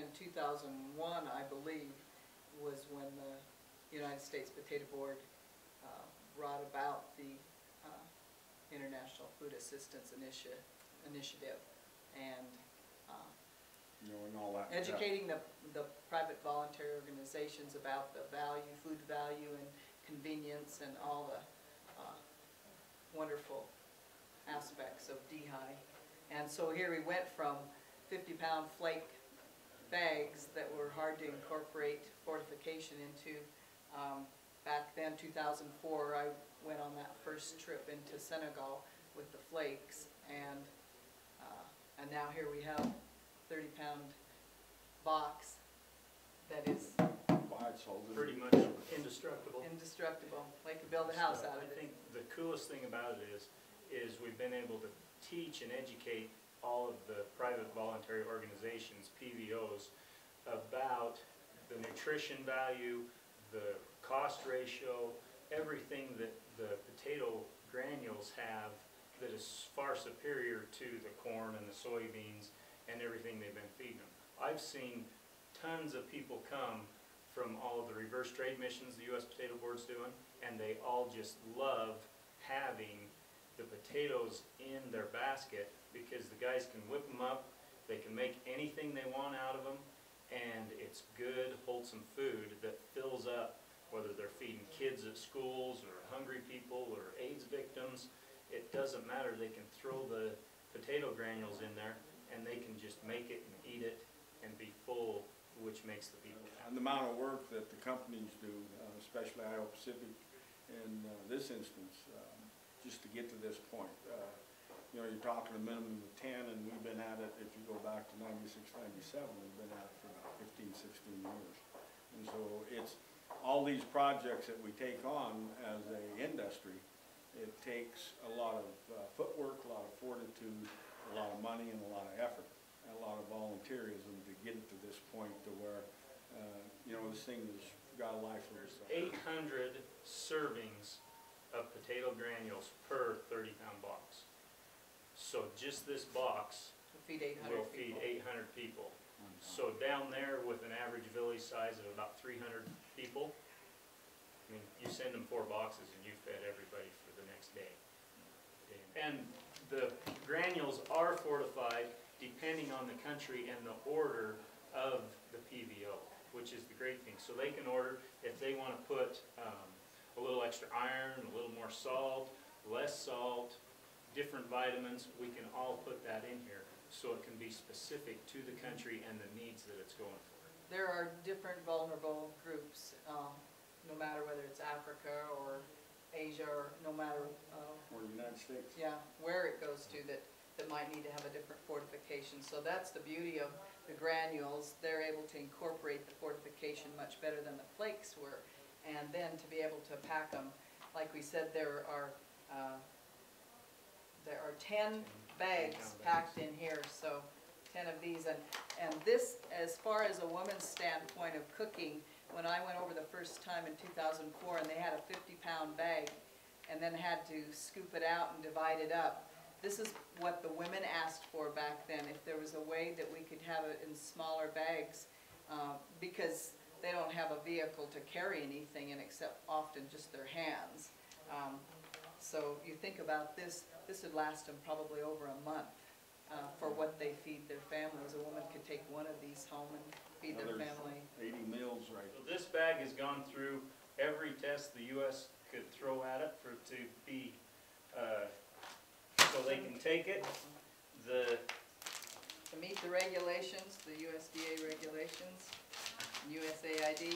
in 2001, I believe, was when the United States Potato Board brought about the International Food Assistance Initiative, and and all that. educating the private voluntary organizations about the value, food value, and convenience, and all the wonderful aspects of Dehy. And so here we went from 50-pound flake bags that were hard to incorporate fortification into. Back then, 2004, I went on that first trip into Senegal with the flakes, and now here we have 30-pound box that is pretty much indestructible. Indestructible. They could build a house out of it. I think the coolest thing about it is we've been able to teach and educate all of the private voluntary organizations, PVOs, about the nutrition value, the cost ratio, everything that the potato granules have that is far superior to the corn and the soybeans and everything they've been feeding them. I've seen tons of people come from all of the reverse trade missions the U.S. Potato Board's doing, and they all just love having the potatoes in their basket because the guys can whip them up, they can make anything they want out of them, and it's good, wholesome food that fills up, whether they're feeding kids at schools or hungry people or AIDS victims. It doesn't matter. They can throw the potato granules in there and they can just make it and eat it and be full, which makes the people happy. And the amount of work that the companies do, especially Idaho Pacific in this instance, just to get to this point. You know, you're talking a minimum of 10, and we've been at it, if you go back to 96, 97, we've been at it for about 15, 16 years. And so it's all these projects that we take on as an industry, it takes a lot of footwork, a lot of fortitude, a lot of money, and a lot of effort, and a lot of volunteerism to get it to this point to where, you know, this thing has got a life of itself. 800 servings of potato granules per 30-pound box. So just this box will feed 800 people. So down there with an average village size of about 300 people, I mean, you send them 4 boxes and you fed everybody for the next day. And the granules are fortified depending on the country and the order of the PVO, which is the great thing. So they can order if they want to put a little extra iron, a little more salt, less salt, different vitamins, we can all put that in here so it can be specific to the country and the needs that it's going for. There are different vulnerable groups, no matter whether it's Africa or Asia or no matter or the United States. Yeah, where it goes to that might need to have a different fortification. So that's the beauty of the granules. They're able to incorporate the fortification much better than the flakes were. And then to be able to pack them, like we said, there are 10 bags packed in here, so 10 of these. And this, as far as a woman's standpoint of cooking, when I went over the first time in 2004 and they had a 50-pound bag and then had to scoop it out and divide it up, this is what the women asked for back then, if there was a way that we could have it in smaller bags, because they don't have a vehicle to carry anything in except often just their hands. So you think about this would last them probably over a month for what they feed their families. A woman could take one of these home and feed their family. 80 meals, right? So this bag has gone through every test the U.S. could throw at it for it to be, so they can take it. To meet the regulations, the USDA regulations, USAID.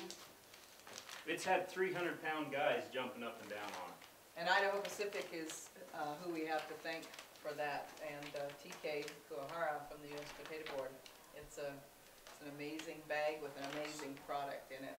It's had 300-pound guys jumping up and down on it. And Idaho Pacific is who we have to thank for that, and TK Kuahara from the U.S. Potato Board. It's an amazing bag with an amazing product in it.